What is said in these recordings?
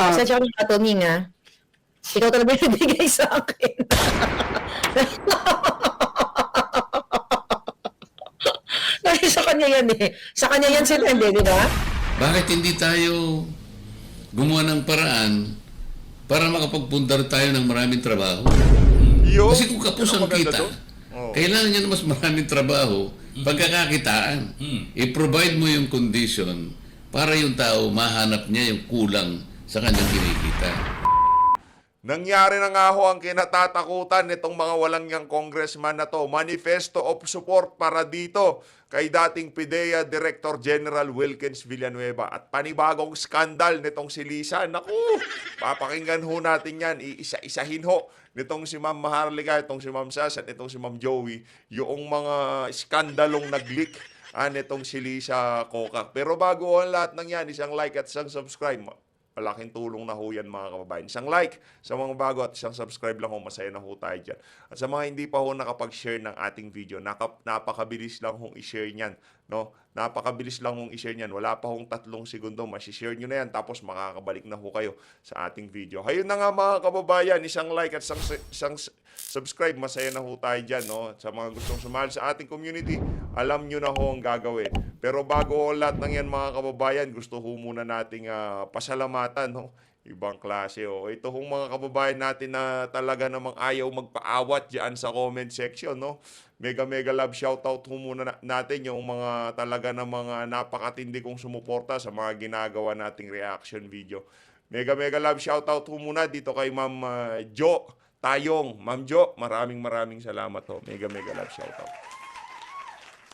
Pasensya ka na, Katuning, ha? Ikaw talaga yung nagbigay sa akin. Kasi sa kanya yan eh. Sa kanya yan sila, hindi, di ba? Bakit hindi tayo gumawa ng paraan para makapagpundar tayo ng maraming trabaho? Kasi kung kapos ang kita, kailangan niya na mas maraming trabaho, pagkakakitaan. I-provide mo yung condition para yung tao mahanap niya yung kulang sa kanyang kinikita. Nangyari na nga ho ang kinatatakutan nitong mga walang yang congressman na to. Manifesto of support para dito kay dating PIDEA Director General Wilkins Villanueva. At panibagong skandal nitong si Lisa. Naku, papakinggan ho natin yan. Iisa-isahin ho nitong si Ma'am Maharlika, itong si Ma'am Sas at itong si Ma'am Joey. Yung mga skandalong nag-leak nitong si Lisa Kokak. Pero bago ang lahat ng yan, isang like at isang subscribe. Malaking tulong na ho yan mga kababayan. Isang like sa mga bago at isang subscribe lang ho. Masaya na ho tayo dyan. At sa mga hindi pa ho nakapag-share ng ating video, napakabilis lang hong i-share niyan. No? Napakabilis lang hong i-share niyan. Wala pa hong 3 segundo. Masishare nyo na yan. Tapos makakabalik na ho kayo sa ating video. Hayun na nga mga kababayan. Isang like at isang subscribe. Masaya na ho tayo dyan. No? Sa mga gustong sumali sa ating community, alam nyo na ho ang gagawin. Pero bago ho lahat ng yan mga kababayan, gusto ho muna nating pasalamatan. No? Ibang klase. Oh. Ito hong mga kababayan natin na talaga namang ayaw magpaawat dyan sa comment section. No? Mega love shoutout ho muna natin yung mga talaga na mga napakatindi kong sumuporta sa mga ginagawa nating reaction video. Mega love shoutout ho muna dito kay Ma'am Jo Tayong. Ma'am Jo, maraming salamat ho. Mega love shoutout.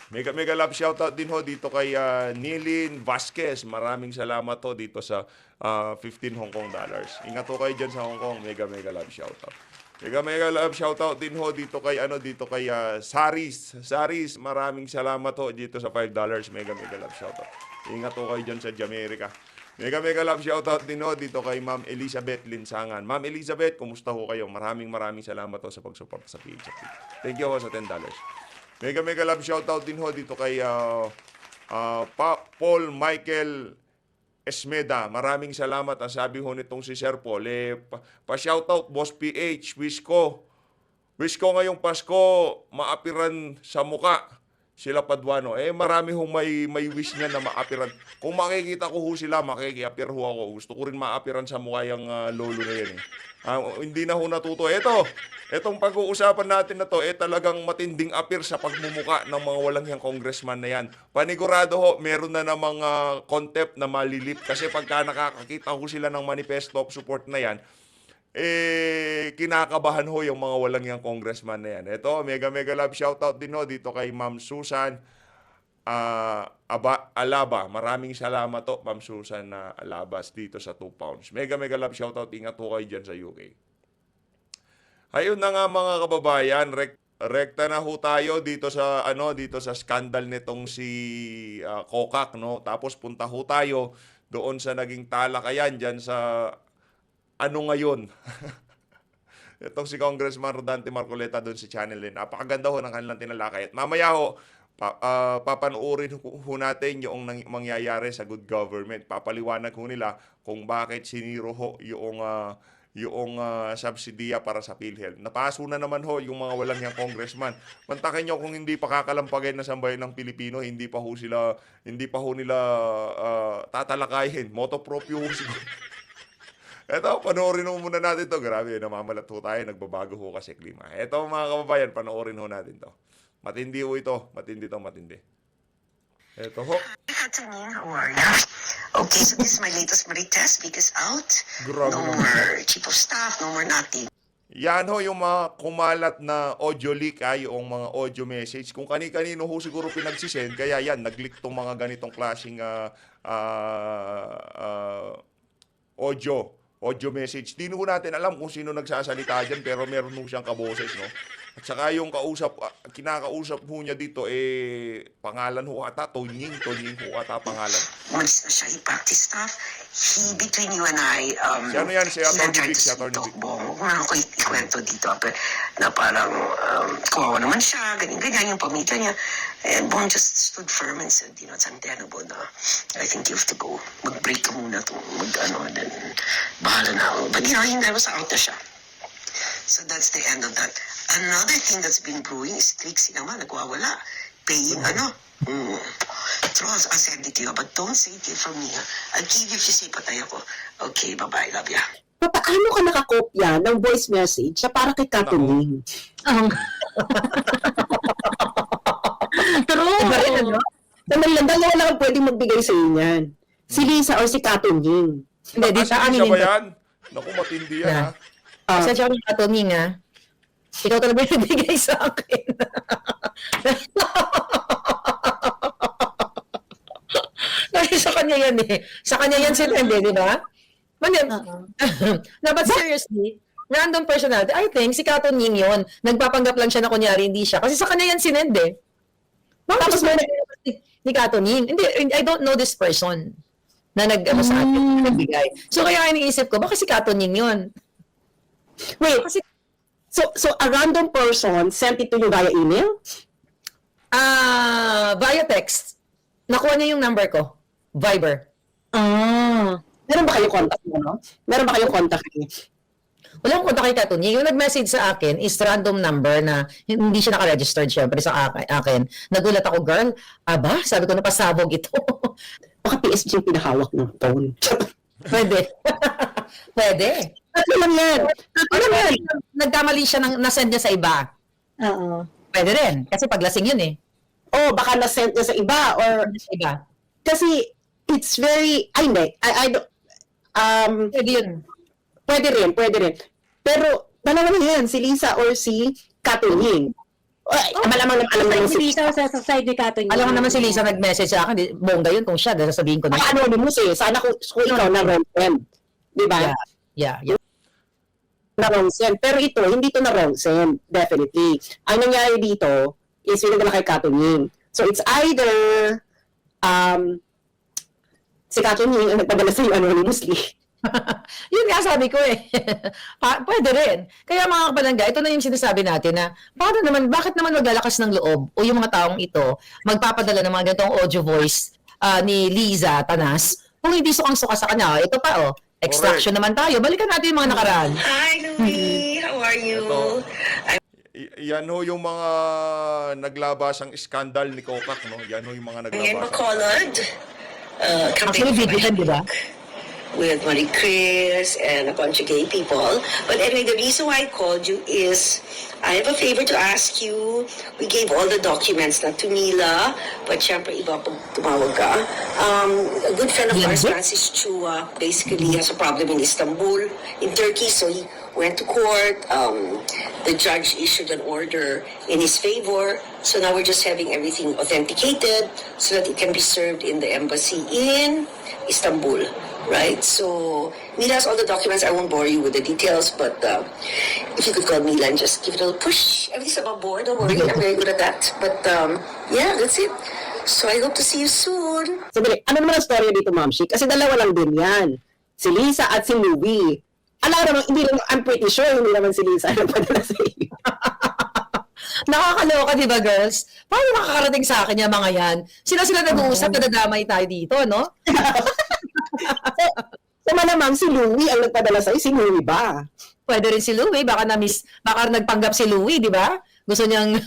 Mega love shoutout din ho dito kay Nilin Vasquez. Maraming salamat ho dito sa 15 Hong Kong dollars. Ingat ho kayo dyan sa Hong Kong. Mega love shoutout. Mega love shoutout din ho dito kay Saris. Saris, maraming salamat ho dito sa $5. Mega love shoutout. Ingat ho kayo dyan sa Jamaica. Mega love shoutout din ho dito kay Ma'am Elizabeth Linsangan. Ma'am Elizabeth, kumusta ho kayo? Maraming salamat ho sa pagsuporta sa page. Thank you ho sa $10. Mega love shoutout din ho dito kay Paul Michael Esmeda. Maraming salamat. Ang sabi ho nitong si Sir Paul, pa-shoutout Boss PH, wish ko ngayong Pasko maapiran sa muka sila Paduano. Marami hong may wish niya na maapiran. Kung makikita ko ho sila, makikiapir ho ako. Gusto ko rin maapiran sa mukha yung lolo na yan. Hindi na ho natuto. Etong pag-uusapan natin na to, talagang matinding apir sa pagmumuka ng mga walang yang congressman na yan. Panigurado ho, meron na mga concept na malilip. Kasi pagka nakakakita ho sila ng manifesto of support na yan, kinakabahan ho yung mga walang yang congressman na yan. Ito, mega love shoutout din ho dito kay Ma'am Susan Alaba. Maraming salamat to, Ma'am Susan Alabas dito sa 2 pounds. Mega love shoutout. Ingat ho kayo dyan sa UK. Ayun na nga mga kababayan, rekta na ho tayo dito sa skandal nitong si Kokak, no? Tapos punta ho tayo doon sa naging talakayan diyan sa ngayon. Itong si Congressman Rodante Marcoleta doon sa Channel 9. Napakaganda ho ng kanilang tinalakay. At mamaya ho, papanoorin ho natin yung mangyayari sa good government. Papaliwanag ho nila kung bakit siniro ho yung subsidiya para sa PhilHealth. Napaso na naman ho yung mga walang yang congressman. Mantakin nyo kung hindi pa kakalampagin na sambayan ng Pilipino, hindi pa ho nila tatalakayin. Moto proprio ho siguro. Eto, panoorin ho muna natin to. Grabe, namamalat ho tayo. Nagbabago ho kasi klima. Eto mga kababayan, panoorin ho natin to. Matindi ho ito. Matindi. Eto ho. How are you? Okay, so this is my latest test week is out. Grabe No naman. more chief of staff, no more nothing. Yan ho yung mga kumalat na audio leak yung mga audio message. Kung kani-kanino ho siguro pinagsisend, kaya yan, nag-leak tong mga ganitong klaseng audio message. Di ho natin alam kung sino nagsasalita dyan, pero meron ho siyang kaboses, no? At saka yung kinakausap ho niya dito, pangalan ho ata, Tonying ho ata pangalan. Umalis na siya, i-practice staff. Between you and I, Si ano yan? Si Atty. tried Vic, to si Atty. talk Vic. mo. Huwag na ako ikwento dito. Na parang, kawawa naman siya, ganyan yung pamilya niya. And Bong just stood firm and said, it's untenable na I think you have to go. Mag-break ka muna and then bahala na ako. But hindi naman sa out na siya. So that's the end of that. Another thing that's been brewing is Trixie naman, nagwawala. Paying Trolls, I'll send it to you, but don't say it from me. I'll give you if you say patay ako. Okay, bye-bye, love ya. Paano ka nakakopya ng voice message na para kay Katuning? True. Iba rin, ano? Sandali lang, dalawa lang ang pwedeng magbigay sa inyo yan. Si Lisa or si Katuning. Hindi, di sa Siya amin ba yun. yan? Naku, matindi yan, ha? Sa siya ng Katuning, ha? Ikaw talaga yung nabigay sa akin. Dahil sa kanya yan eh. Sa kanya yan sinende, di ba? No, but seriously, random personality, I think si Katuning yun. Nagpapanggap lang siya na kunyari hindi siya. Kasi sa kanya yan sinende. Tapos may ni Katuning. Hindi, I don't know this person na sa akin, nagbigay. So kaya iniisip ko, baka si Katuning yun. Wait, Kasi, so a random person sent it to you via email? via text. Nakuha niya yung number ko. Viber. Meron ba kayong contact mo, no? Meron ba kayong contact niya? Wala akong kontak kay Katuning. Yung nag-message sa akin is random number na hindi siya naka-registered syempre sa akin. Nagulat ako, girl. Aba, sabi ko, napasabog ito. Baka PSG yung pinahawak ng phone. Pwede. Pwede. Tatlo lang yan. Ano yan? Nagkamali siya ng nasend niya sa iba. Oo. Pwede rin. Kasi paglasing yun eh. Oh, baka na-send niya sa iba or Sa iba. kasi it's very, ay hindi, I don't, Pwede yun. pwede rin. Pero, dalawa na yan, si Lisa or si Katuning. Ay, malamang alam na yung Si Lisa sa side ni Kato niya. Alam mo naman si Lisa nag-message sa akin. Bongga yun kung siya. Dahil sasabihin ko na. Baka anonymous eh. Sana kung ikaw na wrong send. Diba? Yeah. Na wrong send. Pero ito, hindi to na wrong send. Definitely. Ang nangyari dito is pinagdala kay Katuning. So it's either si Katuning ang nagpadala sa iyo anonymously. Yun nga sabi ko eh. Pwede rin. Kaya mga kapalangga, ito na yung sinasabi natin na bakit naman maglalakas ng loob o yung mga taong ito magpapadala ng mga ganitong audio voice ni Liza Tanas kung hindi sukang-suka sa kanya. Ito pa extraction naman tayo. Balikan natin yung mga nakaraan. Hi, Louie. How are you? Yan ho yung mga naglabasang iskandal ni Kokak, no? Yan ho yung mga Again, naglabasang. Bacolod. Actually, video yan, di ba? With Marie Chris and a bunch of gay people. But anyway, the reason why I called you is I have a favor to ask you. We gave all the documents not to Mila, but syempre iba pag tumawag ka. A good friend of ours, Francis Chua, basically has a problem in Istanbul, in Turkey, so he went to court. The judge issued an order in his favor. So now we're just having everything authenticated so that it can be served in the embassy in Istanbul. Right? So, Mila has all the documents. I won't bore you with the details, but if you could call Mila and just give it a little push. Everything's above board. Don't worry. I'm very good at that. But, yeah, that's it. So, I hope to see you soon. So, ano naman ang story dito, Ma'am Shi? Kasi dalawa lang din yan. Si Lisa at si Louie. Alam naman, I'm pretty sure hindi naman si Lisa ang nagpadala sa iyo. Nakakaloka, di ba, girls? Paano nakakarating sa akin yung mga yan? Sila nag-uusap, nadadamay tayo dito, no? So, malamang si Louie ang nagpadala sa iyo. Si Louie ba? Pwede rin si Louie, baka nagpanggap si Louie, di ba? Gusto niyang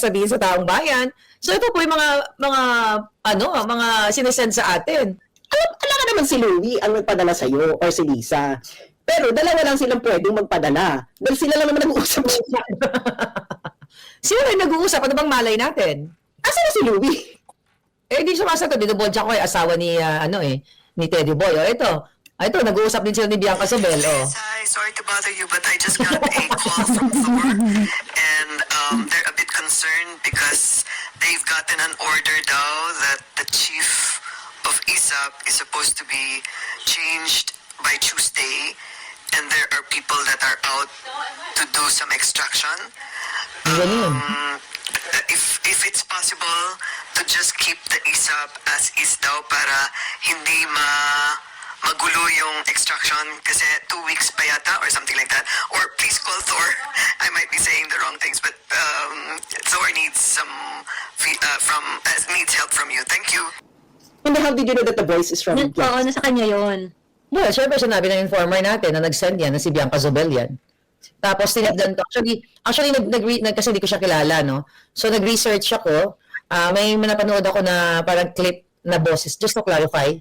sabihin sa taong bayan. So ito po yung mga sinesend sa atin. Alam ka naman si Louie ang nagpadala sa iyo or si Lisa. Pero dalawa lang silang pwedeng magpadala. Dahil sila lang naman nag-uusap. Sino rin nag-uusap? Ano bang malay natin? Asa na si Louie? Di sumasagot. Dito Bonja ko asawa ni, ni Teddy Boy. Ito, nag-uusap din sila ni Bianca Sobel. Hi, sorry to bother you, but I just got a call from Thor, and they're a bit concerned because they've gotten an order now that the chief of ISAP is supposed to be changed by Tuesday, and there are people that are out to do some extraction. If it's possible to just keep the ISAP as is daw para hindi magulo yung extraction kasi 2 weeks pa yata or something like that. Or please call Thor. I might be saying the wrong things, but Thor needs needs help from you. Thank you. And how did you know that the voice is from Oo, nasa kanya yun. Well, syempre sinabi ng informer natin na nag-send yan, na si Bianca Zobel yan. Tapos tinignan ko. Actually kasi hindi ko siya kilala, no? So nag-research ako. May napanood ako na parang clip na boses, just to clarify,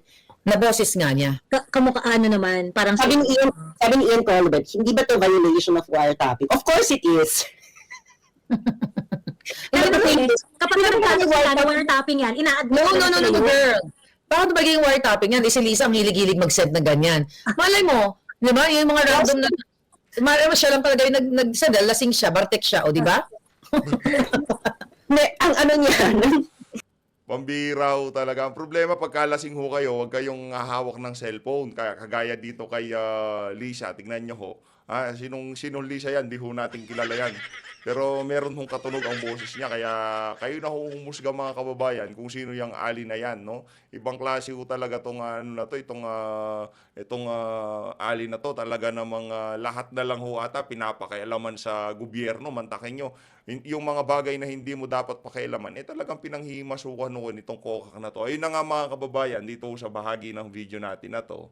na boses nga niya. Kamukha ano naman, parang Sabi ni Ian Colbert, hindi ba to violation of wiretapping? Of course it is. Pero the thing is, kapag nagkakaroon na wiretapping yan, ina-admit No, girl. Bakit magiging wiretapping yan? Si Lisa ang hilig-hilig mag-send ng ganyan. Malay mo, di ba? Yung mga random na, malay mo siya lang talaga yung nag-send, lasing siya, bartek siya, o di ba? ang ano niya, Pambira ho talaga. Ang problema, pagkalasing ho kayo, huwag kayong hawak ng cellphone. Kagaya dito kay Lisa, tignan nyo ho. Sinong Lisa yan? Di ho natin kilala yan. Pero meron hong katunog ang boses niya. Kaya kayo na humusga mga kababayan kung sino yung ali na yan. No? Ibang klase ho talaga itong ali na to. Talaga namang lahat na lang ho ata pinapakialaman sa gobyerno. Mantakin nyo. Yung mga bagay na hindi mo dapat pakialaman, talagang pinanghimasukan ho nitong kokak na to. Ayun na nga mga kababayan, dito ho sa bahagi ng video natin na to.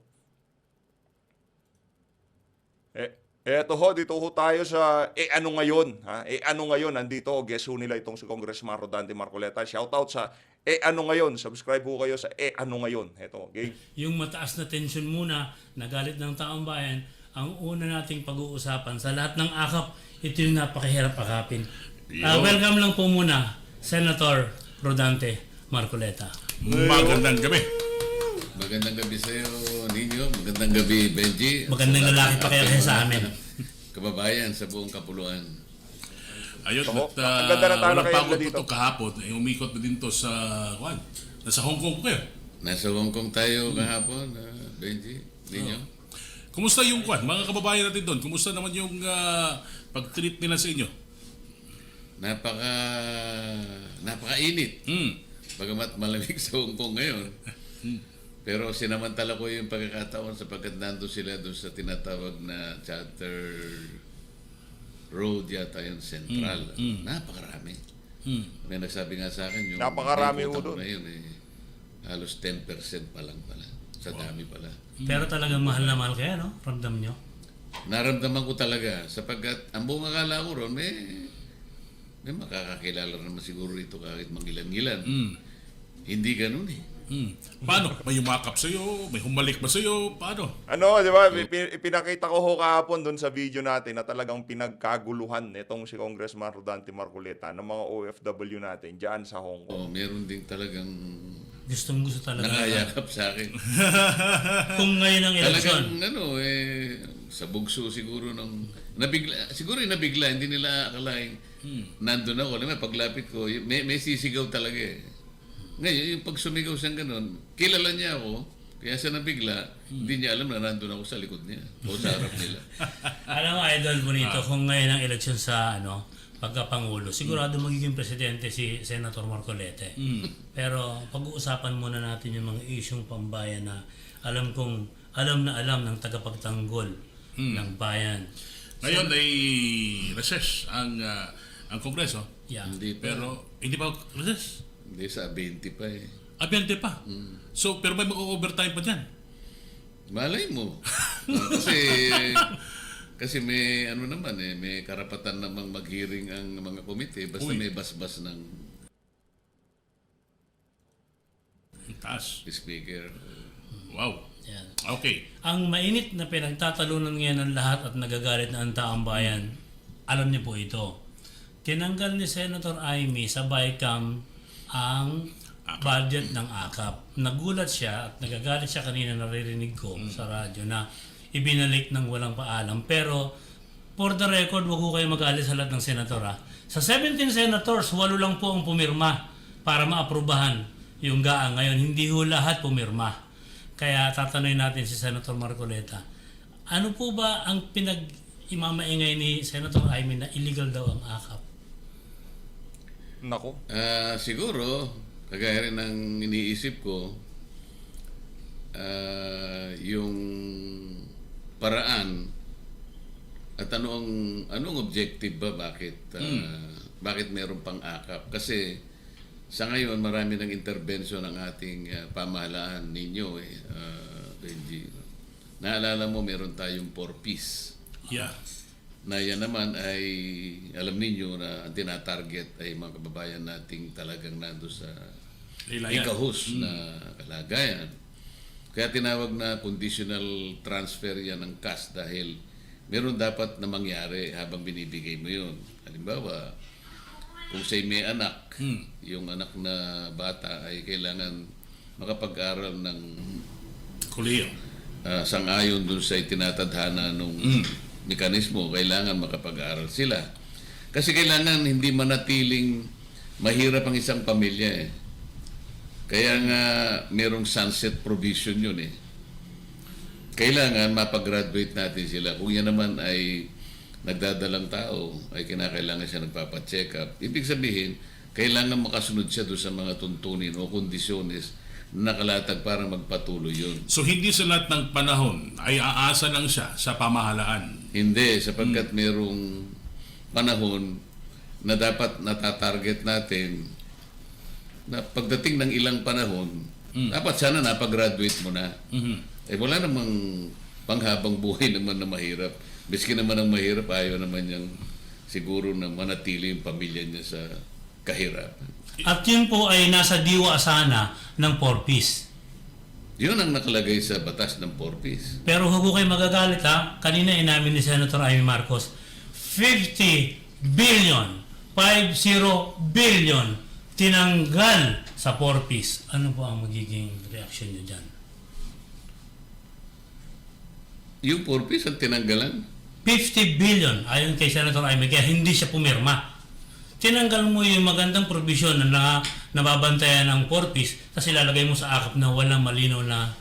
Eto ho, dito ho tayo sa ano ngayon, ha? Ano ngayon, nandito, guess ho nila itong si Congressman Rodante Marcoleta. Shoutout sa ano ngayon, subscribe ho kayo sa ano ngayon. Eto, okay? Yung mataas na tension muna, nagalit ng taong bayan, ang una nating pag-uusapan sa lahat ng akap, ito yung napakahirap akapin. Welcome lang po muna, Senator Rodante Marcoleta. Magandang gabi. Magandang gabi sa iyo, Ninyo. Magandang gabi, Benji. Magandang lalaki pa kaya sa amin. Kababayan sa buong kapuluan. Ayun, Oo, at ang ganda ng tala walang kayo pagod dito. po ito kahapon. Umikot na din to sa, nasa Hong Kong po kayo. Nasa Hong Kong tayo kahapon, Benji, Ninyo. Kumusta yung mga kababayan natin doon? Kumusta naman yung pag-treat nila sa inyo? Napakainit. Hmm. Bagamat malamig sa Hong Kong ngayon. Pero sinamantala ko yung pagkakataon sapagkat nandun sila doon sa tinatawag na Charter Road yata yung Central. Napakarami. May nagsabi nga sa akin yung Napakarami may ho utang ko doon. ngayon halos 10% pa lang pala. Sa dami pala. Pero talagang mahal na mahal kaya, no? Ramdam nyo? Naramdaman ko talaga sapagkat ang buong akala ko ron may makakakilala naman siguro ito kahit mangilan-ngilan. Hindi ganun eh. Paano? May yumakap sa'yo? May humalik ba sa'yo? Paano? Ano, di ba? Pinakita ko ho kahapon doon sa video natin na talagang pinagkaguluhan itong si Congressman Rodante Marcoleta ng mga OFW natin dyan sa Hong Kong. Meron ding talagang Gustong-gusto talaga. nakayakap sa akin. Kung ngayon ang eleksyon. Talagang sa bugso siguro siguro yung nabigla, hindi nila akalain nandun ako. Alam mo, paglapit ko, may sisigaw talaga eh. Ngayon, yung pag sumigaw siyang ganun, kilala niya ako, kaya siya nabigla, hindi niya alam na nandun ako sa likod niya o sa harap nila. Alam mo, Idol Bonito, kung ngayon ang eleksyon sa pagkapangulo, sigurado magiging presidente si Senator Marcoleta. Pero pag-uusapan muna natin yung mga isyong pambayan na alam ng tagapagtanggol ng bayan. Ngayon ay recess ang Kongreso. Yeah. Hindi pa. Pero hindi pa recess. Hindi, sa 20 pa eh. Abiyante pa. So, pero may mag-overtime pa dyan. Malay mo. Kasi may may karapatan namang mag-hearing ang mga komite basta may basbas ng Taas. speaker. Wow. Yan. Okay. Ang mainit na pinagtatalunan ngayon ng lahat at nagagalit na ang taong bayan, alam niyo po ito. Tinanggal ni Senator Amy sa BICAM ang budget ng AKAP. Nagulat siya at nagagalit siya kanina, naririnig ko sa radyo na ibinalik ng walang paalam. Pero for the record, wag ko kayo mag-alis sa lahat ng senator. Sa 17 senators, 8 lang po ang pumirma para maaprubahan yung GAA ngayon. Hindi ho lahat pumirma. Kaya tatanungin natin si Senator Marcoleta. Ano po ba ang pinag-imamaingay ni Senator Amy na illegal daw ang AKAP? Nako. Siguro, kagaya rin ng iniisip ko, yung paraan at anong objective ba bakit meron pang akap? Kasi sa ngayon marami ng intervention ng ating pamahalaan ninyo Benji. naalala mo meron tayong 4Ps. Yeah. Na yan naman ay, alam ninyo na ang tinatarget ay mga kababayan nating talagang nando sa Lilayan. ikahus na kalagayan. Kaya tinawag na conditional transfer yan ng cash dahil meron dapat na mangyari habang binibigay mo yun. Halimbawa, kung sa'yo may anak, yung anak na bata ay kailangan makapag-aral ng Kuliyo. sang-ayon dun sa itinatadhana nung mekanismo, kailangan makapag-aral sila. Kasi kailangan hindi manatiling mahirap ang isang pamilya eh. Kaya nga merong sunset provision yun eh. Kailangan mapag-graduate natin sila. Kung yan naman ay nagdadalang tao, ay kinakailangan siya nagpapacheck up. Ibig sabihin, kailangan makasunod siya doon sa mga tuntunin o kondisyones na nakalatag para magpatuloy yun. So hindi sa lahat ng panahon ay aasa lang siya sa pamahalaan. Hindi, sapagkat merong panahon na dapat natatarget natin na pagdating ng ilang panahon, dapat sana napag-graduate mo na. Eh wala namang panghabang buhay naman na mahirap. Biski naman ang mahirap, ayaw naman niyang siguro na manatili yung pamilya niya sa kahirapan. At yun po ay nasa diwa sana ng 4Ps. Yun ang nakalagay sa batas ng 4Ps. Pero huwag kayo magagalit ha. Kanina inamin ni Senator Amy Marcos, 50 billion, 50 billion tinanggal sa 4Ps. Ano po ang magiging reaction niyo dyan? Yung 4Ps ang tinanggalan. 50 billion ayon kay Senator Amy, kaya hindi siya pumirma. Tinanggal mo yung magandang provision na nababantayan ng 4Ps, tapos ilalagay mo sa akap na walang malinaw na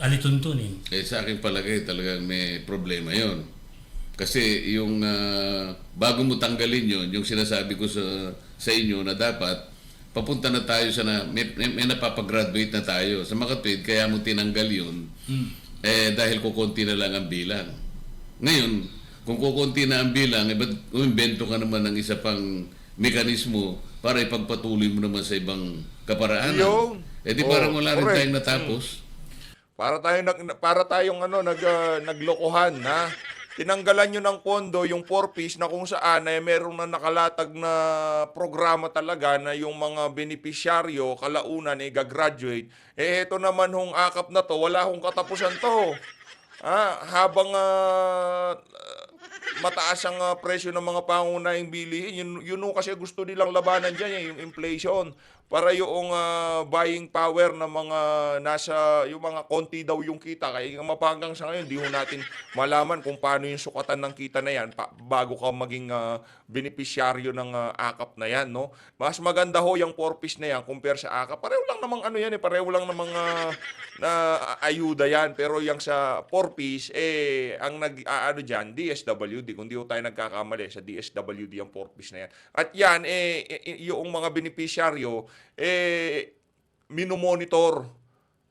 alituntunin. Eh sa aking palagay talagang may problema yon. Kasi yung bago mo tanggalin yon, yung sinasabi ko sa inyo na dapat papunta na tayo sa may napapag-graduate na tayo. Sa makatwid, kaya mo tinanggal yun, eh dahil kukunti na lang ang bilang. Ngayon, kung kukunti na ang bilang, ba't umimbento ka naman ng isa pang mekanismo para ipagpatuloy mo naman sa ibang kaparaanan? Yun. Eh di parang wala rin correct. tayong natapos. Para tayong naglokohan, ha. Tinanggalan nyo ng pondo yung 4Ps na kung saan ay meron na nakalatag na programa talaga na yung mga benepisyaryo kalaunan ay gagraduate. Eh ito naman hong akap na to, wala hong katapusan to. Habang mataas ang presyo ng mga pangunahing bilihin, yun kasi gusto nilang labanan dyan, yung inflation. Para yung buying power ng mga yung mga konti daw yung kita. Kaya mapanggang sa ngayon, di ho natin malaman kung paano yung sukatan ng kita na yan bago ka maging benepisyaryo ng akap na yan, no? Mas maganda ho yung 4Ps na yan compare sa akap. Pareho lang namang pareho lang namang na ayuda yan. Pero yung sa 4Ps, ang dyan, DSWD. Kung di ho tayo nagkakamali, sa DSWD yung 4Ps na yan. At yan, yung mga benepisyaryo, minomonitor.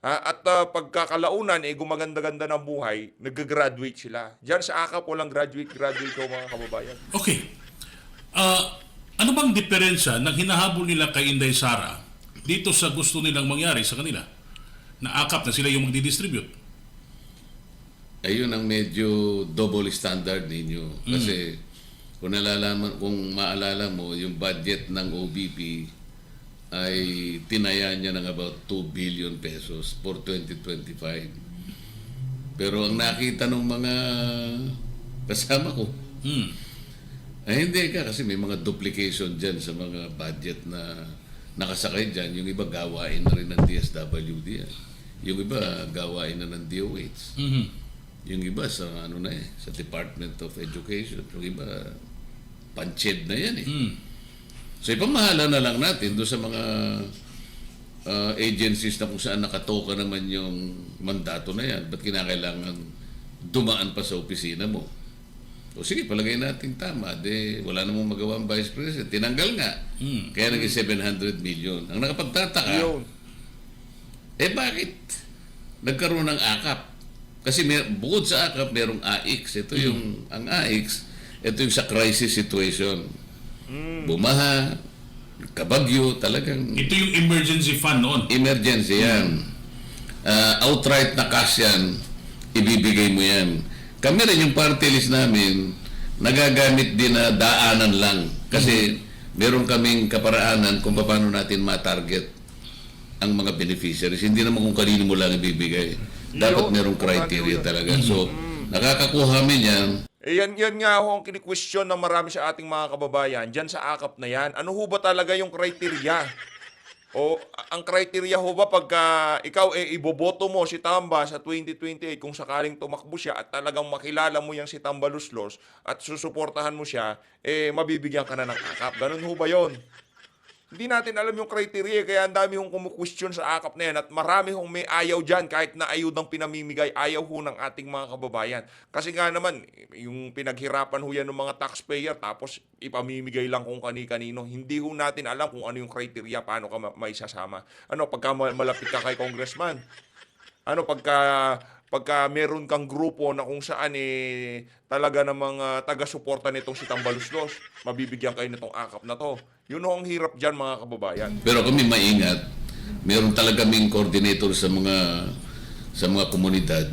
At pagkakalaunan, gumaganda-ganda ng buhay, nag-graduate sila. Diyan sa AKAP, walang graduate ko mga kababayan. Okay. Ano bang diferensya ng hinahabol nila kay Inday Sara dito sa gusto nilang mangyari sa kanila? Na akap na sila yung magdi-distribute. Ayun ang medyo double standard ninyo. Kasi kung maalala mo, yung budget ng OBP ay tinaya niya ng about 2 billion pesos for 2025. Pero ang nakita ng mga kasama ko, ay hindi kasi may mga duplication dyan sa mga budget na nakasakay dyan. Yung iba gawain na rin ng DSWD. Yung iba gawain na ng DOH. Yung iba sa sa Department of Education. Yung iba panched na yan eh. So ipamahala na lang natin doon sa mga agencies na kung saan nakatoka naman yung mandato na yan. Ba't kinakailangan dumaan pa sa opisina mo? O sige, palagay natin tama. Wala namang magawa ang Vice President. Tinanggal nga. Kaya naging 700 million. Ang nakapagtataka, bakit nagkaroon ng AKAP? Kasi bukod sa AKAP, merong AIX. Ito ang AIX, ito yung sa crisis situation. Bumaha, kabagyo, talagang Ito yung emergency fund noon. emergency yan. Outright na cash yan. ibibigay mo yan. Kami rin yung party list namin, nagagamit din na daanan lang. Kasi meron kaming kaparaanan kung paano natin ma-target ang mga beneficiaries. Hindi naman kung kanino mo lang ibibigay. Dapat merong criteria talaga. So, nakakakuha kami yan. Yan nga ho ang kini-question ng marami sa ating mga kababayan dyan sa akap na yan. Ano ho ba talaga yung criteria? O ang criteria ho ba pagka ikaw iboboto mo si Tamba sa 2028 kung sakaling tumakbo siya at talagang makilala mo yang si Tamba Luslos at susuportahan mo siya, mabibigyan ka na ng akap. Ganun ho ba yon? Hindi natin alam yung criteria, kaya ang dami hong kumu-question sa akap na yan at marami hong may ayaw dyan kahit na ayudang pinamimigay, ayaw ho ng ating mga kababayan. Kasi nga naman, yung pinaghirapan ho yan ng mga taxpayer tapos ipamimigay lang kung kani-kanino. Hindi ho natin alam kung ano yung criteria, paano ka maisasama. Ano, pagka malapit ka kay congressman? Ano, pagka meron kang grupo na kung saan talaga namang taga-suporta nitong si Tambaluslos, mabibigyan kayo nitong akap na to. Yun ho ang hirap dyan, mga kababayan. Pero kami maingat. Meron talaga kaming coordinator sa mga komunidad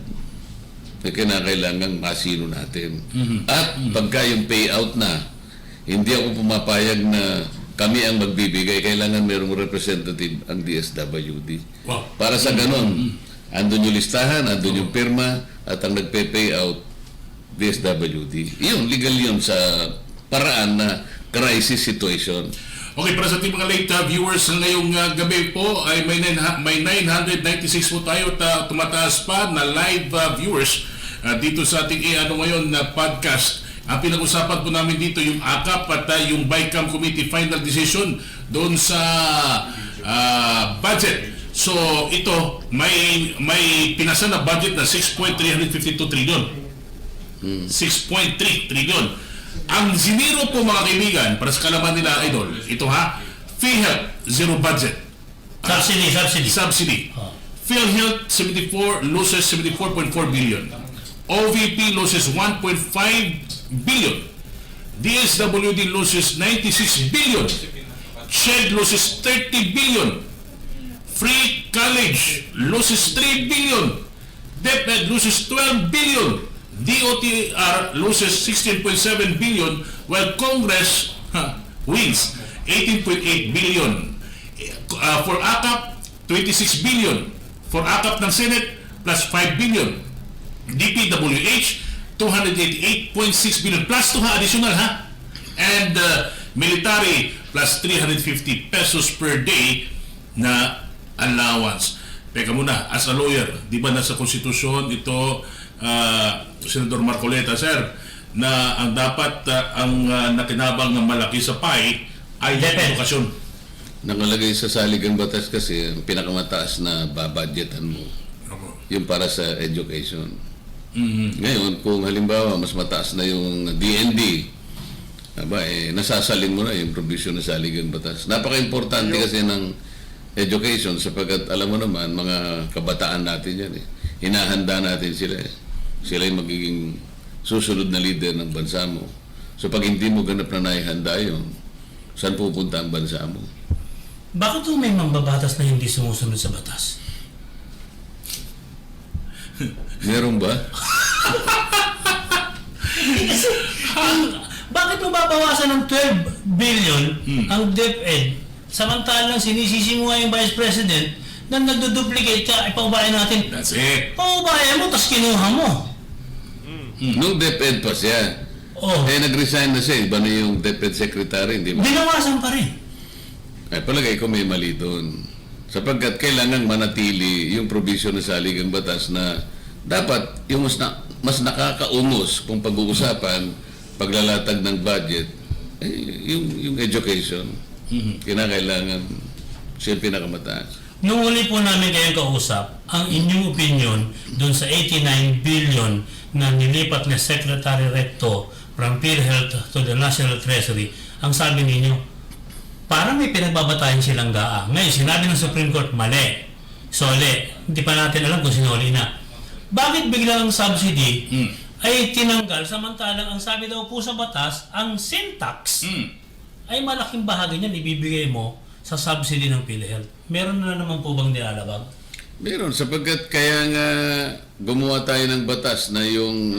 na kinakailangan masino natin. At pagka yung payout na, hindi ako pumapayag na kami ang magbibigay. Kailangan merong representative ang DSWD. Wow. Para sa ganon, andun yung listahan, andun yung pirma, at ang nagpe-payout, DSWD. Yun, legal yun sa paraan na crisis situation. Okay, para sa ating mga late viewers ngayong gabi po ay may 996 po tayo at tumataas pa na live viewers dito sa ating ngayon na podcast. Ang pinag-usapan po namin dito yung AKAP at yung BICAM Committee final decision doon sa budget. So ito may pinasa na budget na 6.352 trillion. 6.3 trillion. Ang ziniro po mga kaibigan, para sa kalaman nila, idol, ito ha, PhilHealth, zero budget. Subsidy. PhilHealth, 74, loses 74.4 billion. OVP loses 1.5 billion. DSWD loses 96 billion. CHED loses 30 billion. Free College loses 3 billion. DepEd loses 12 billion. DOTR loses 16.7 billion while Congress wins 18.8 billion. For AKAP, 26 billion. For AKAP ng Senate, plus 5 billion. DPWH, 288.6 billion. Plus 2 additional ha. And military, plus 350 pesos per day na allowance. Teka muna, as a lawyer, di ba nasa konstitusyon ito, Senador Marcoleta, sir, na ang dapat ang nakinabang ng malaki sa pie ay edukasyon. Nakalagay sa saligang batas kasi ang pinakamataas na babudgetan mo yung para sa education. Ngayon, kung halimbawa mas mataas na yung DND, nasasalin mo na yung provision ng saligang batas. Napaka-importante kasi ng education sapagkat alam mo naman, mga kabataan natin yan hinahanda natin sila Sila yung magiging susunod na leader ng bansa mo. So pag hindi mo ganap na naihanda yun, saan pupunta ang bansa mo? Bakit may mambabatas na hindi sumusunod sa batas? Meron ba? Bakit mo babawasan ng 12 billion ang DepEd samantalang sinisisi mo nga yung Vice President na nagduduplicate ka, ipaubayan natin. That's it. Paubayan mo, tapos kinuha mo. Nung DepEd pa siya, nag-resign na siya. Iba na yung DepEd Secretary, hindi ba? Binawasan pa rin. Ay, palagay ko may mali doon. Sapagkat kailangan manatili yung provision ng saligang batas na dapat yung mas nakakaumos kung pag-uusapan, paglalatag ng budget, yung education. Kinakailangan siya pinakamataas. Nung uli po namin kayong kausap, ang inyong opinion doon sa 89 billion na nilipat na Secretary Recto from PhilHealth to the National Treasury, ang sabi ninyo, parang may pinagbabatayan silang gaang. Ngayon, sinabi ng Supreme Court, mali. Sole. Hindi pa natin alam kung sinuli na. Bakit biglang ang subsidy ay tinanggal samantalang ang sabi daw po sa batas, ang syntax ay malaking bahagi niyan ibibigay mo sa subsidy ng PhilHealth. Meron na naman po bang nilalabag? Meron, sapagkat kaya nga gumawa tayo ng batas na yung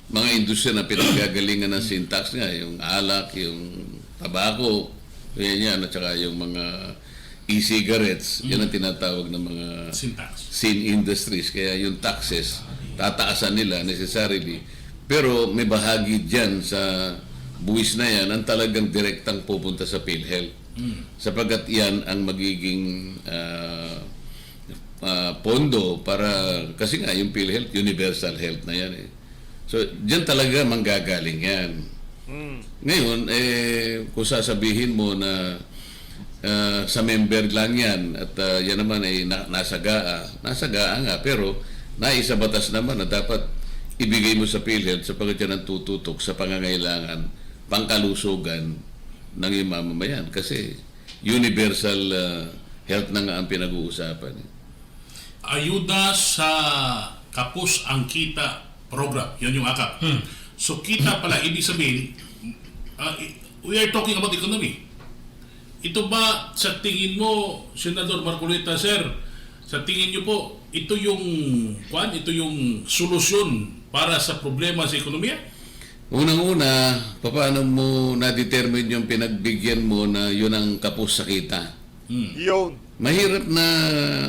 mga industriya na pinanggagalingan ng syntax nga, yung alak, yung tabako, yan, at saka yung mga e-cigarettes, yan ang tinatawag ng mga Syntax. sin industries. Kaya yung taxes, tataasan nila necessarily. Pero may bahagi dyan sa buwis na yan ang talagang direktang pupunta sa PhilHealth. Sapagkat yan ang magiging pondo para, kasi nga yung PhilHealth, universal health na yan eh. So, dyan talaga manggagaling yan. Ngayon, kung sasabihin mo na sa member lang yan at yan naman ay nasagaa nga, pero naisabatas naman na dapat ibigay mo sa PhilHealth sapagkat yan ang tututok sa pangangailangan, pangkalusugan ng iyong mamamayan. Kasi universal health na nga ang pinag-uusapan. Ayuda sa Kapos ang Kita program. Yan yung akap. So kita pala, ibig sabihin, we are talking about economy. Ito ba sa tingin mo, Senador Marcoleta, sir, sa tingin niyo po, ito yung solusyon para sa problema sa ekonomiya? Unang-una, paano mo na-determine yung pinagbigyan mo na yun ang kapos sa kita? Yun. Mahirap na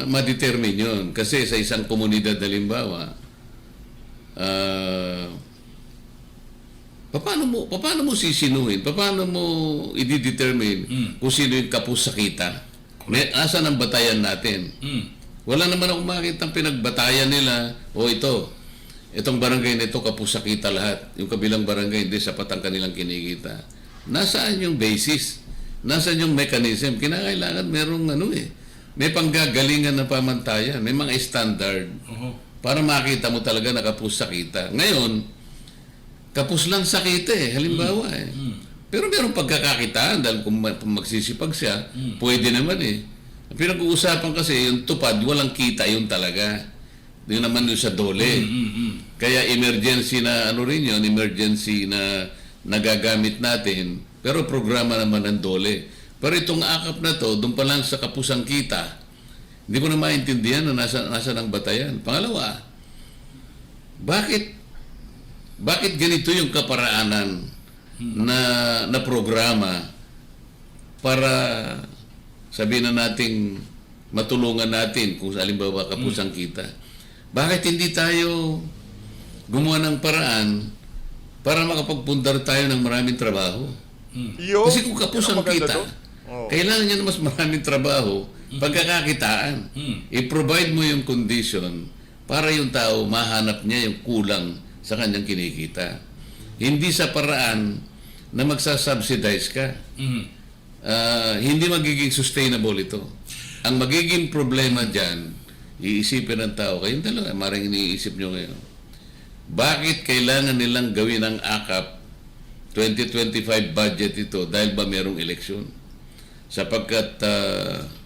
ma-determine yun. Kasi sa isang komunidad, halimbawa, paano mo sisinuhin? Paano mo i-determine kung sino yung kapos sa kita? Asan ang batayan natin? Wala naman akong makitang pinagbatayan nila, itong barangay na ito kapos sa kita lahat. Yung kabilang barangay, hindi sapat ang kanilang kinikita. Nasaan yung basis? Nasaan yung mechanism? Kinakailangan merong may panggagalingan na pamantayan, may mga standard para makita mo talaga na kapos sa kita. Ngayon, kapos lang sa kita halimbawa Pero merong pagkakakitaan dahil kung magsisipag siya, pwede naman Ang pinag-uusapan kasi, yung tupad, walang kita yun talaga. Yun naman yung sa dole. Kaya emergency na emergency na nagagamit natin, pero programa naman ng dole. Pero itong akap na to, doon pa lang sa kapusang kita, hindi ko na maintindihan na nasa ng batayan. Pangalawa, bakit ganito yung kaparaanan na programa para sabihin na nating matulungan natin kung halimbawa kapusang kita? Bakit hindi tayo gumawa ng paraan para makapagpundar tayo ng maraming trabaho? Kasi kung kapos ang kita, kailangan niya na mas maraming trabaho, pagkakakitaan. I-provide mo yung condition para yung tao mahanap niya yung kulang sa kanyang kinikita. Hindi sa paraan na magsasubsidize ka. Hindi magiging sustainable ito. Ang magiging problema dyan, iisipin ng tao, kayong dalawa, maring iniisip nyo ngayon, bakit kailangan nilang gawin ang AKAP 2025 budget ito dahil ba merong eleksyon? Sapagkat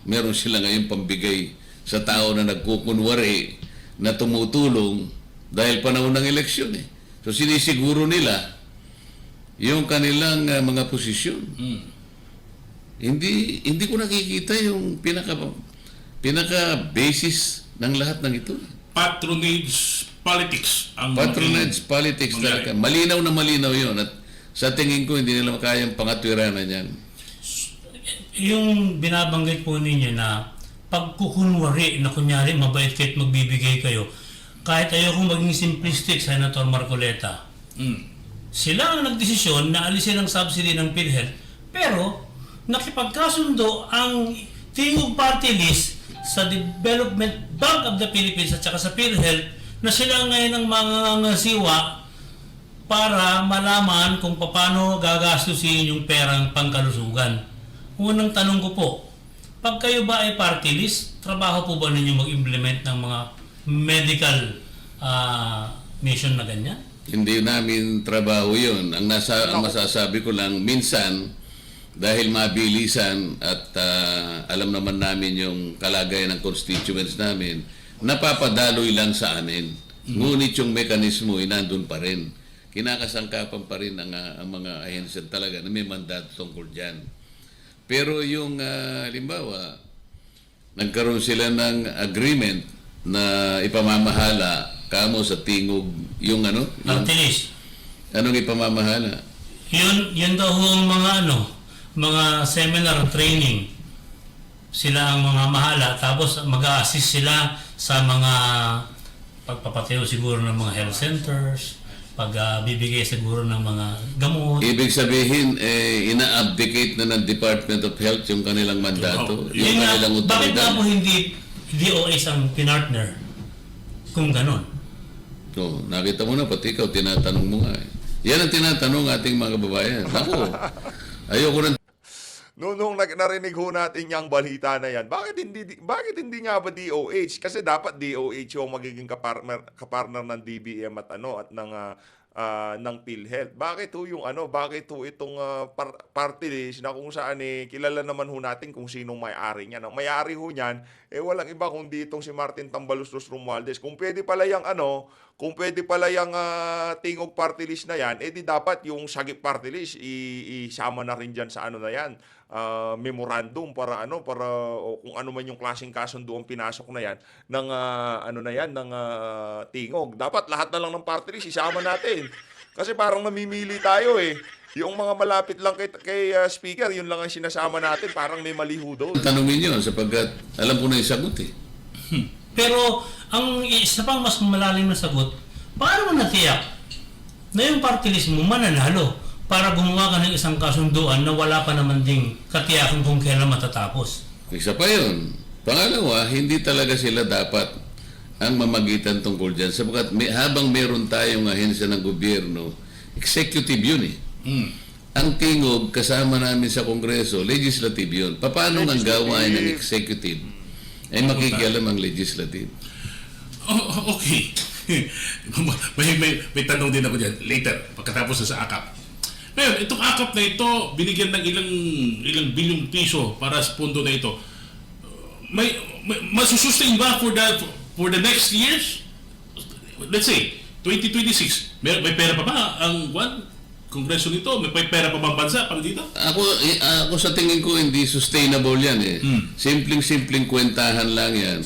meron sila ngayon pambigay sa tao na nagkukunwari na tumutulong dahil panahon ng eleksyon So sinisiguro nila yung kanilang mga posisyon. Hindi ko nakikita yung pinaka basis ng lahat ng ito. Patronage politics. Patronage politics talaga. Malinaw na malinaw yun. At sa tingin ko, hindi nila makayang pangatwiranan yan. Yung binabanggit po ninyo na pagkukunwari na kunyari mabait kahit magbibigay kayo, kahit ayokong maging simplistic, Senator Marcoleta, sila ang nagdesisyon na alisin ang subsidy ng PhilHealth, pero nakipagkasundo ang Tingog Party List sa Development Bank of the Philippines at saka sa PhilHealth na sila ngayon ang mga siwa para malaman kung paano gagastusin yung perang pangkalusugan. Unang tanong ko po, pag kayo ba ay party list, trabaho po ba ninyo mag-implement ng mga medical mission na ganyan? Hindi namin trabaho yun. Ang masasabi ko lang, minsan, dahil mabilisan at alam naman namin yung kalagayan ng constituents namin, napapadaloy lang sa amin. Ngunit yung mekanismo ay nandun pa rin. Kinakasangkapan pa rin ang mga ahensya talaga na may mandato tungkol dyan. Pero yung, halimbawa, nagkaroon sila ng agreement na ipamamahala kamo sa tingog yung ano? Party list. Anong ipamamahala? Yun daw ang mga seminar training. Sila ang mga mahala, tapos mag-a-assist sila sa mga pagpapatayo siguro ng mga health centers, pagbibigay siguro ng mga gamot. Ibig sabihin, ina-abdicate na ng Department of Health yung kanilang mandato, yung Yun nga, kanilang bakit nga otoridad. po hindi DOS ang pinartner kung ganon? So, nakita mo na, pati ikaw, tinatanong mo nga. Yan ang tinatanong ating mga kababayan. Ako, ayoko na. Nung narinig ho natin yung balita na yan, bakit hindi nga ba DOH? Kasi dapat DOH yung magiging kapartner ng DBM at ng PhilHealth. Bakit ho itong party list na kung saan kilala naman ho natin kung sinong may-ari niyan. Ang may-ari ho niyan walang iba kundi itong si Martin Tambaluslos Romualdez. Kung pwede pala yung tingog party list na yan, di dapat yung sagip party list isama na rin diyan sa na yan. Memorandum para kung ano man yung klaseng kasunduang pinasok na yan ng tingog. Dapat lahat na lang ng party list isama natin. Kasi parang namimili tayo Yung mga malapit lang kay speaker, yun lang ang sinasama natin, parang may maliho doon. Tanungin nyo sapagkat alam ko na yung sagot Pero ang isa pang mas malalim na sagot, paano mo natiyak na yung party list mo mananalo para gumawa ka ng isang kasunduan na wala pa naman ding katiyakan kung kailan matatapos? Isa pa yun. Pangalawa, hindi talaga sila dapat ang mamagitan tungkol dyan. Sapagkat habang meron tayong ahensya ng gobyerno, executive yun Ang tingog kasama namin sa Kongreso, legislative yun. Paano ang gawain ng executive ay makikialam ang legislative? Okay. may tanong din ako dyan later, pagkatapos sa AKAP. Ngayon, itong AKAP na ito, binigyan ng ilang bilyong piso para sa pondo na ito. Masusustain ba for the next years? Let's say, 2026. May pera pa ba ang Kongreso nito? May pera pa bang bansa para dito? Ako sa tingin ko hindi sustainable yan Simpleng kwentahan lang yan.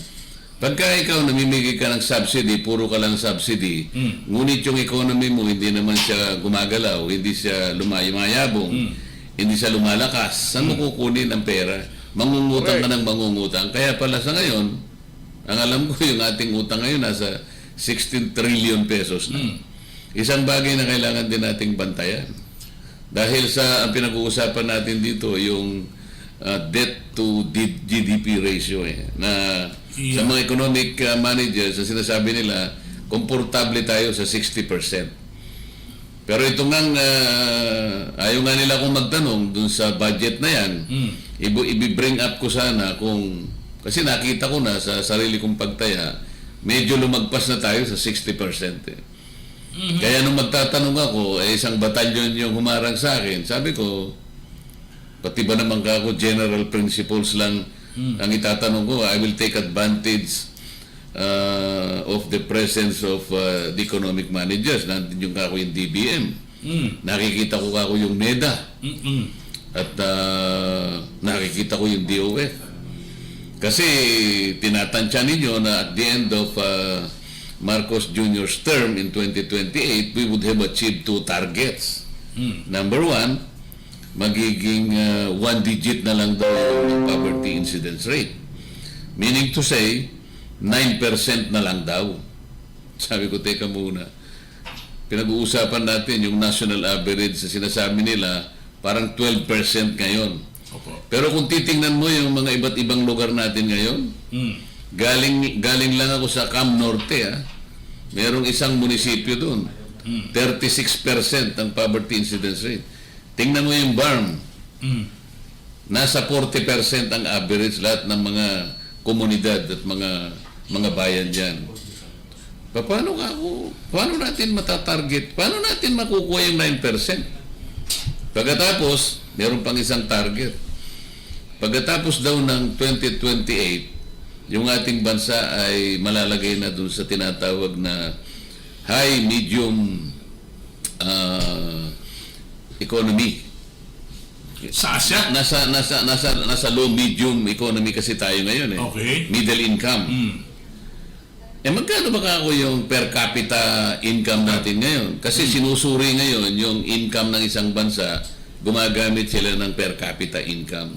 Pagka ikaw namimigay ka ng subsidy, puro ka lang subsidy, ngunit yung economy mo hindi naman siya gumagalaw, hindi siya lumayabong, hindi siya lumalakas, saan mo kukunin ang pera? Mangungutang ka ng mangungutang. Kaya pala sa ngayon, ang alam ko yung ating utang ngayon nasa 16 trillion pesos na. Isang bagay na kailangan din nating bantayan. Dahil ang pinag-uusapan natin dito, yung debt to GDP ratio na sa mga economic managers, sinasabi nila, komportable tayo sa 60%. Pero ito nga, ayaw nga nila akong magtanong dun sa budget na yan, i-bring up ko sana kasi nakita ko na sa sarili kong pagtaya, medyo lumagpas na tayo sa 60%. Kaya nung magtatanong ako, isang batalyon yung humarang sa akin, sabi ko, pati ba naman ako general principles lang ang itatanong ko, I will take advantage of the presence of the economic managers. Nandun yung ako yung DBM. Nakikita ko ako yung NEDA. At nakikita ko yung DOF. Kasi tinatansya ninyo na at the end of Marcos Jr.'s term in 2028, we would have achieved 2 targets. Number 1, magiging 1 digit na lang daw yung poverty incidence rate. Meaning to say, 9% na lang daw. Sabi ko, teka muna. Pinag-uusapan natin yung national average sa sinasabi nila, parang 12% ngayon. Pero kung titingnan mo yung mga iba't ibang lugar natin ngayon, galing lang ako sa Cam Norte. Merong isang munisipyo doon. 36% ang poverty incidence rate. Tingnan mo yung BARM. Nasa 40% ang average lahat ng mga komunidad at mga bayan dyan. Paano natin matatarget? Paano natin makukuha yung 9%? Pagkatapos, meron pang isang target. Pagkatapos daw ng 2028, yung ating bansa ay malalagay na dun sa tinatawag na high, medium economy. Sa Asia? Nasa low medium economy kasi tayo ngayon eh. Okay. Middle income. Eh magkano ba ako yung per capita income natin ngayon? Kasi sinusuri ngayon yung income ng isang bansa, gumagamit sila ng per capita income.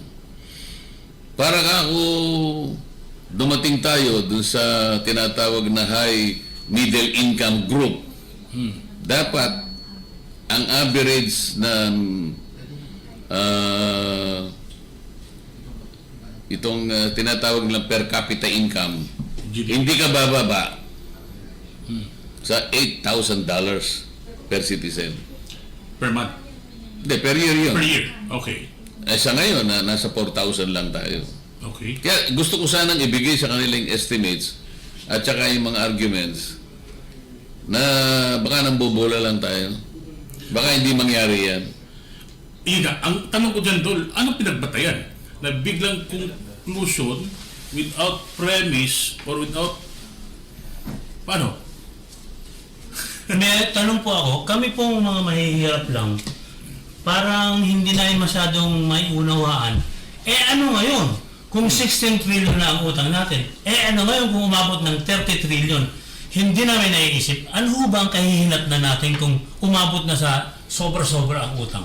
Para ako dumating tayo dun sa tinatawag na high middle income group, dapat ang average ng tinatawag na per capita income hindi ka bababa sa $8,000 per citizen. Per month? Hindi, per year yun. Per year. Okay. Sa ngayon, nasa 4,000 lang tayo. Okay. Kaya gusto ko sanang ibigay sa kanilang estimates at saka yung mga arguments na baka nambobola lang tayo. Baka hindi mangyari yan. Ika, ang tanong ko dyan, Dol, anong pinagbatayan? Na biglang conclusion without premise or without... Paano? May tanong po ako, kami pong mga mahihirap lang, parang hindi na masyadong may unawaan. Eh ano ngayon? Kung 16 trillion na ang utang natin, eh ano ngayon kung umabot ng 30 trillion? Hindi namin naiisip, ano ho ba ang kahihinat na natin kung umabot na sa sobra-sobra ang utang?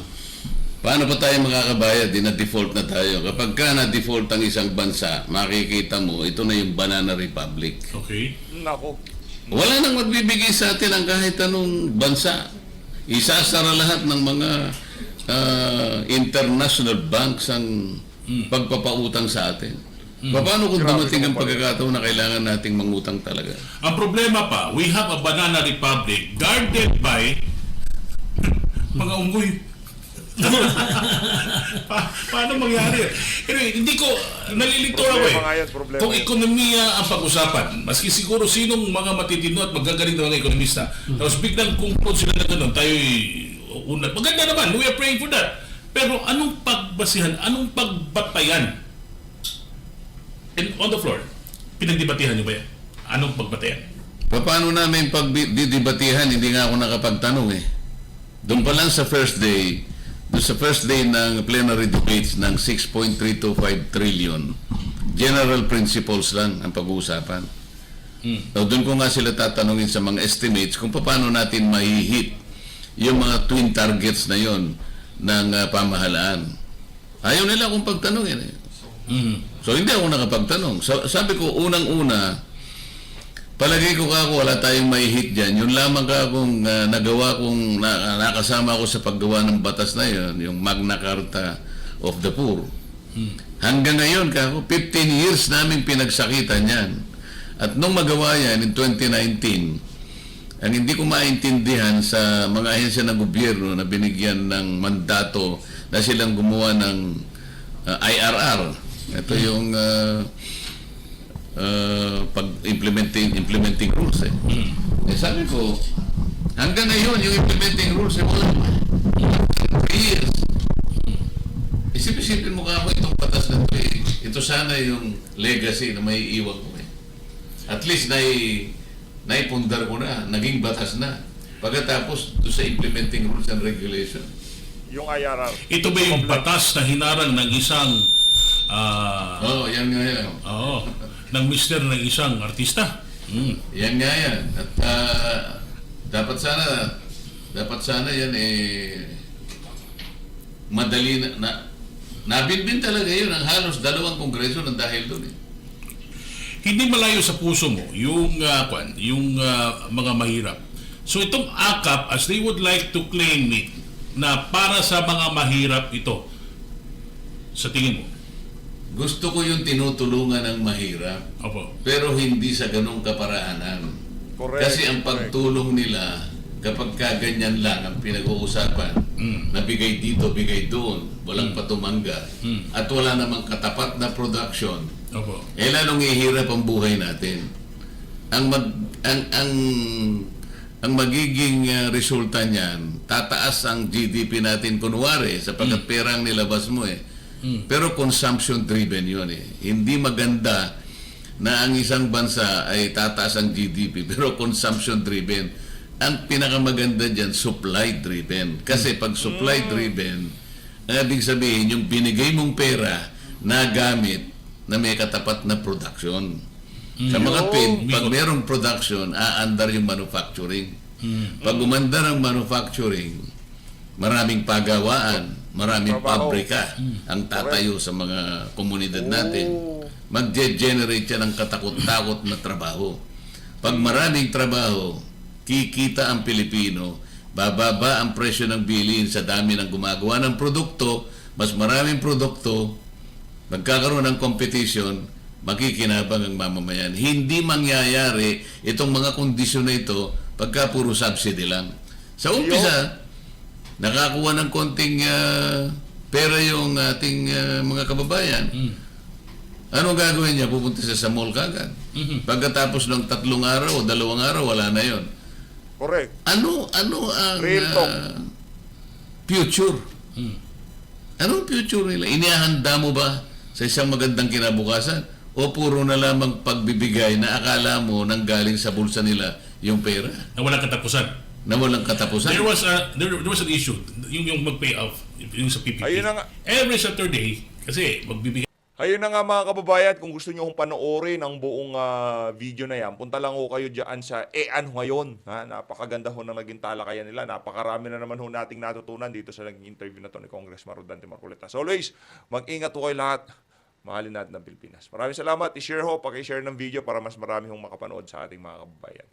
Paano pa tayo makakabayad? Na-default na tayo. Kapag ka na-default ang isang bansa, makikita mo, ito na yung Banana Republic. Okay. Nako. Wala nang magbibigay sa atin ang kahit anong bansa. Isasara lahat ng mga international banks ang pagpapautang sa atin. Paano kung dumating ang pagkakataon na kailangan nating mangutang talaga? Ang problema pa, we have a banana republic guarded by mga unggoy. Paano mangyari? Anyway, hindi ko nalilito ako eh. Problema nga yan, problema Kung yan. ekonomiya ang pag-usapan, maski siguro sinong mga matitino at magagaling na mga ekonomista, tapos biglang conclude sila na gano'n, tayo'y unat. Maganda naman, we are praying for that. Pero anong pagbasihan, anong pagbatayan? And on the floor, pinagdibatihan niyo ba yan? Anong pagbatayan? Paano namin pagdidibatihan? Hindi nga ako nakapagtanong eh. Doon pa lang sa first day, ng plenary debates ng 6.325 trillion, general principles lang ang pag-uusapan. So, doon ko nga sila tatanungin sa mga estimates kung paano natin mahihit yung mga twin targets na yon ng pamahalaan. Ayaw nila akong pagtanungin eh. So, hindi ako nakapagtanong. So, sabi ko, unang-una, palagay ko wala tayong mahihit dyan. Yun lamang kung nagawa kong, nakasama ako sa paggawa ng batas na yun, yung Magna Carta of the Poor. Hanggang ngayon, 15 years namin pinagsakitan yan. At nung magawa yan, in 2019, ang hindi ko maintindihan sa mga ahensya ng gobyerno na binigyan ng mandato na silang gumawa ng IRR. Ito yung implementing rules eh. Eh sabi ko, hanggang ngayon yung implementing rules eh wala pa. 3 years. Isip-isipin mo ka itong batas na ito eh. Ito sana yung legacy na may iwan ko eh. At least naipundar ko na, naging batas na. Pagkatapos doon sa implementing rules and regulation. Yung IRR. Ito ba yung batas na hinarang ng isang Yan nga yan. ng mister ng isang artista? Yan nga yan. At dapat sana yan eh madali nabinbin talaga yun ang halos 2 kongreso ng dahil doon eh. Hindi malayo sa puso mo yung mga mahirap. So itong AKAP, as they would like to claim it, na para sa mga mahirap ito, sa tingin mo? Gusto ko yung tinutulungan ng mahirap, Opo. pero hindi sa ganong kaparaanan. Correct. Kasi ang pagtulong nila, kapag kaganyan lang ang pinag-uusapan, na bigay dito, bigay doon, walang patumangga, at wala namang katapat na production, Opo. lalong ihirap ang buhay natin. Ang magiging resulta niyan, tataas ang GDP natin kunwari, sapagkat perang nilabas mo eh. Pero consumption driven yun eh. Hindi maganda na ang isang bansa ay tataas ang GDP pero consumption driven. Ang pinakamaganda dyan, supply driven. Kasi pag supply driven, Ibig sabihin, yung binigay mong pera na gamit na may katapat na production. Sa mga PID, pag merong production, aandar yung manufacturing. Pag umandar ang manufacturing, maraming pagawaan, maraming pabrika ang tatayo sa mga komunidad natin. Mag-generate siya ng katakot-takot na trabaho. Pag maraming trabaho, kikita ang Pilipino, bababa ang presyo ng bilihin sa dami ng gumagawa ng produkto, mas maraming produkto, magkakaroon ng competition, makikinabang ang mamamayan. Hindi mangyayari itong mga kondisyon na ito pagka puro subsidy lang. Sa umpisa, nakakuha ng konting pera yung ating mga kababayan. Anong gagawin niya? Pupunta siya sa mall kagad. Pagkatapos ng 3 araw o 2 araw, wala na yon. Correct. Ano ang Real talk. future? Anong future nila? Inihahanda mo ba sa isang magandang kinabukasan? O puro na lamang pagbibigay na akala mo nang galing sa bulsa nila yung pera? Na walang katapusan. Na walang katapusan? There was an issue, yung mag-pay off, yung sa PPP. Ayun na nga. Every Saturday, kasi magbibigay Ayun na nga mga kababayan, kung gusto nyo panoorin ang buong video na yan, punta lang ho kayo dyan sa Ano Ngayon. Napakaganda ho na naging talakayan nila. Napakarami na naman ho nating natutunan dito sa naging interview na to ni Congressman Rodante Marcoleta. So always, mag-ingat ho kayo lahat. Mahalin natin ang Pilipinas. Maraming salamat. I-share ho, paki-share ng video para mas marami hong makapanood sa ating mga kababayan.